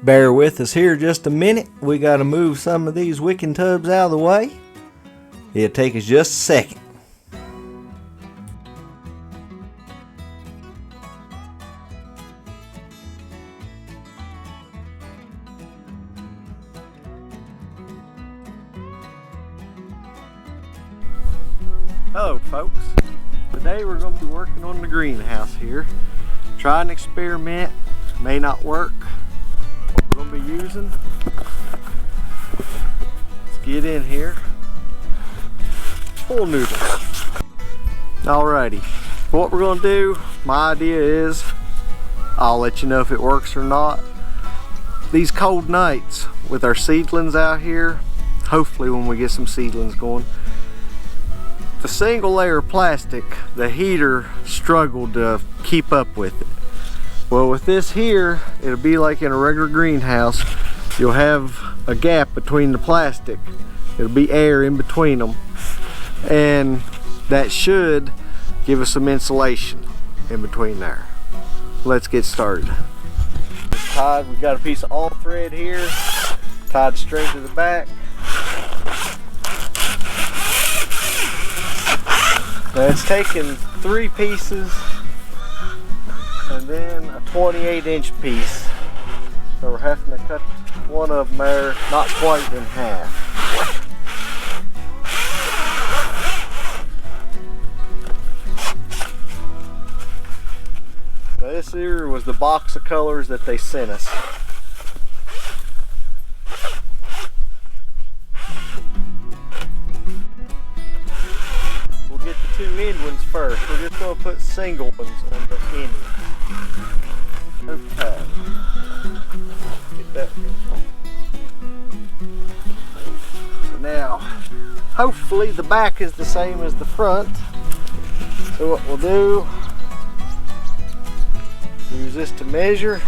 Bear with us here just a minute. We got to move some of these wicking tubs out of the way. It'll take us just a second. Hello folks, today we're going to be working on the greenhouse here. Try an experiment, may not work. What we're going to be using, let's get in here, full noodles. Alrighty, what we're going to do, my idea is, I'll let you know if it works or not. These cold nights with our seedlings out here, hopefully when we get some seedlings going, the single layer of plastic, the heater struggled to keep up with it. Well, with this here, it'll be like in a regular greenhouse. You'll have a gap between the plastic. It'll be air in between them. And that should give us some insulation in between there. Let's get started. It's tied, we've got a piece of all thread here, tied straight to the back. Now it's taken 3 pieces and then a 28-inch piece. So we're having to cut one of them there, not quite in half. Now this here was the box of colors that they sent us. Get the 2 end ones first. We're just going to put single ones on the end. Okay. Get that. So now, hopefully the back is the same as the front. So what we'll do, use this to measure.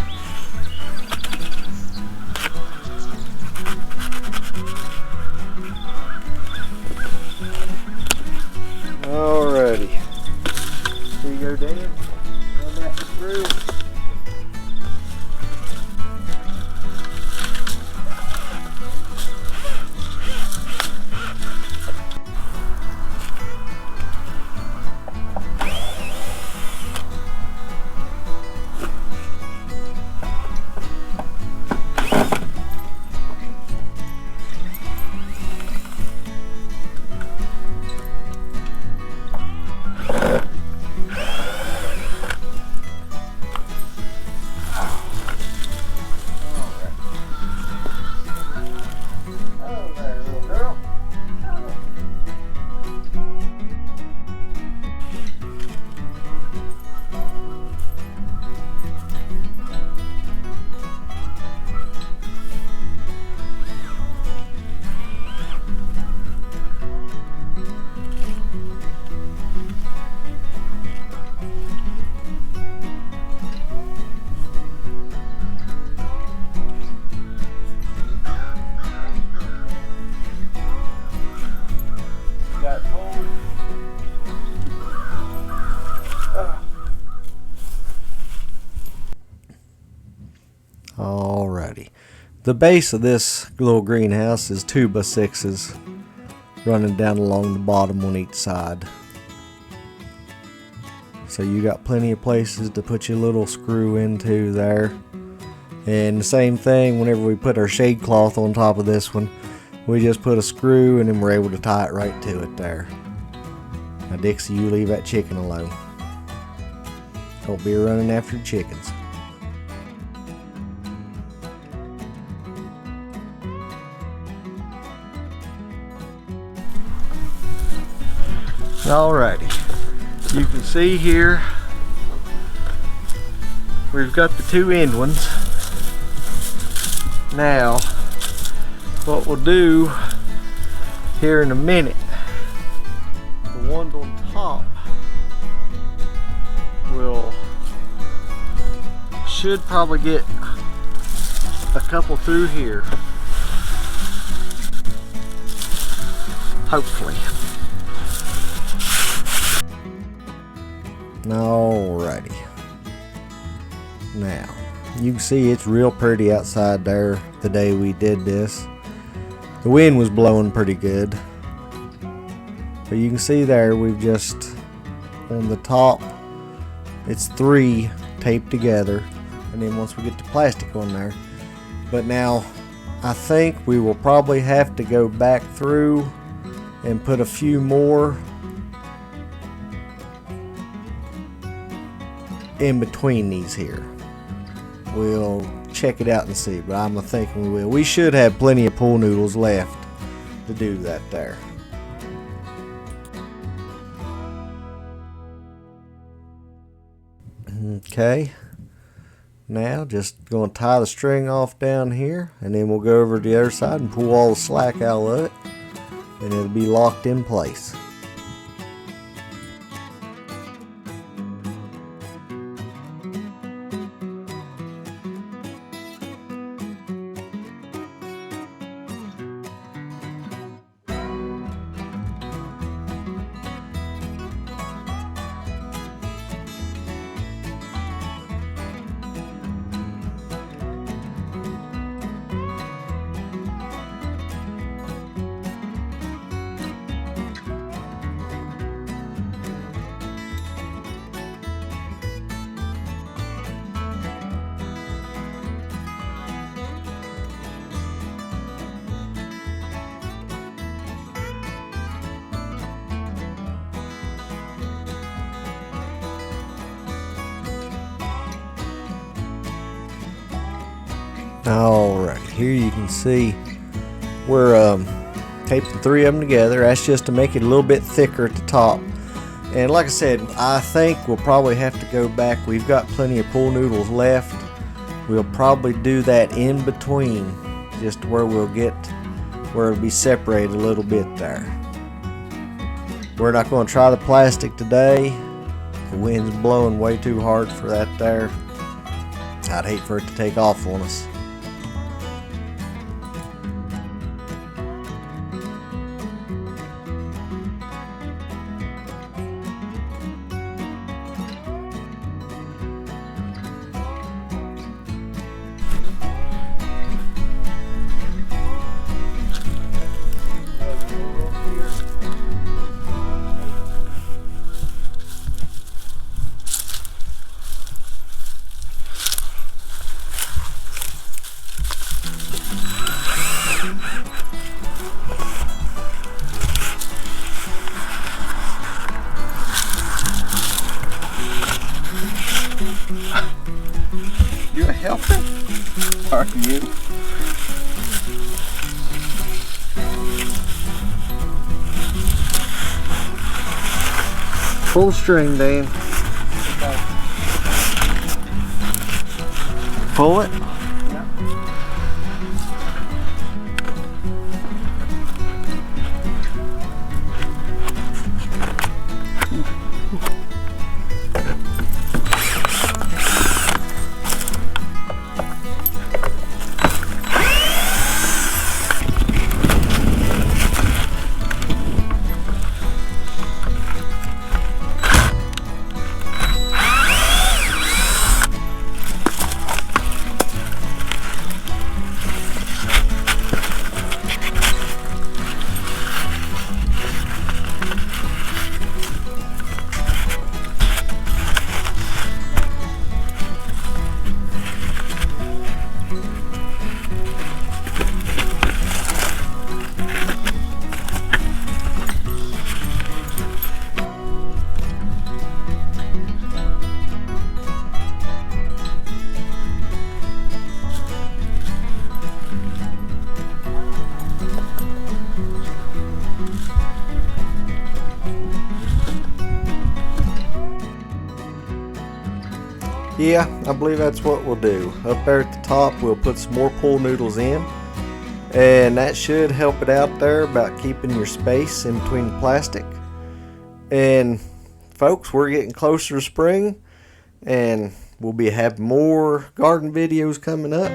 Alrighty, here you go, Dan. Run that through. Alrighty, the base of this little greenhouse is 2x6s running down along the bottom on each side. So you got plenty of places to put your little screw into there. And the same thing whenever we put our shade cloth on top of this one, we just put a screw and then we're able to tie it right to it there. Now Dixie, you leave that chicken alone. Don't be running after your chickens. Alrighty, you can see here we've got the 2 end ones. Now what we'll do here in a minute, the ones on top should probably get a couple through here, hopefully. Alrighty. Now, You can see it's real pretty outside there the day we did this. The wind was blowing pretty good. But you can see there we've just, on the top, it's 3 taped together. And then once we get the plastic on there. But now, I think we will probably have to go back through and put a few more in between these here. We'll check it out and see, but I'm thinking we will. We should have plenty of pool noodles left to do that there. Okay, now just going to tie the string off down here, and then we'll go over to the other side and pull all the slack out of it, and it'll be locked in place. Alright, here you can see we're taping 3 of them together. That's just to make it a little bit thicker at the top. And like I said, I think we'll probably have to go back. We've got plenty of pool noodles left. We'll probably do that in between, just where we'll get where it'll be separated a little bit there. We're not going to try the plastic today. The wind's blowing way too hard for that there. I'd hate for it to take off on us. You a helper? Are you? Pull the string, Dan. Pull it. Yeah, I believe that's what we'll do. Up there at the top, we'll put some more pool noodles in, and that should help it out there about keeping your space in between the plastic. And folks, we're getting closer to spring, and we'll be having more garden videos coming up.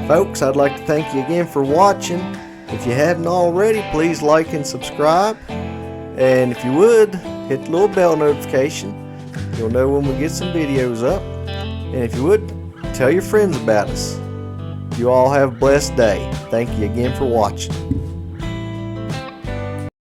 Folks, I'd like to thank you again for watching. If you haven't already, please like and subscribe, and if you would, hit the little bell notification. You'll know when we get some videos up. And if you would, Tell your friends about us. You all have a blessed day. Thank you again for watching.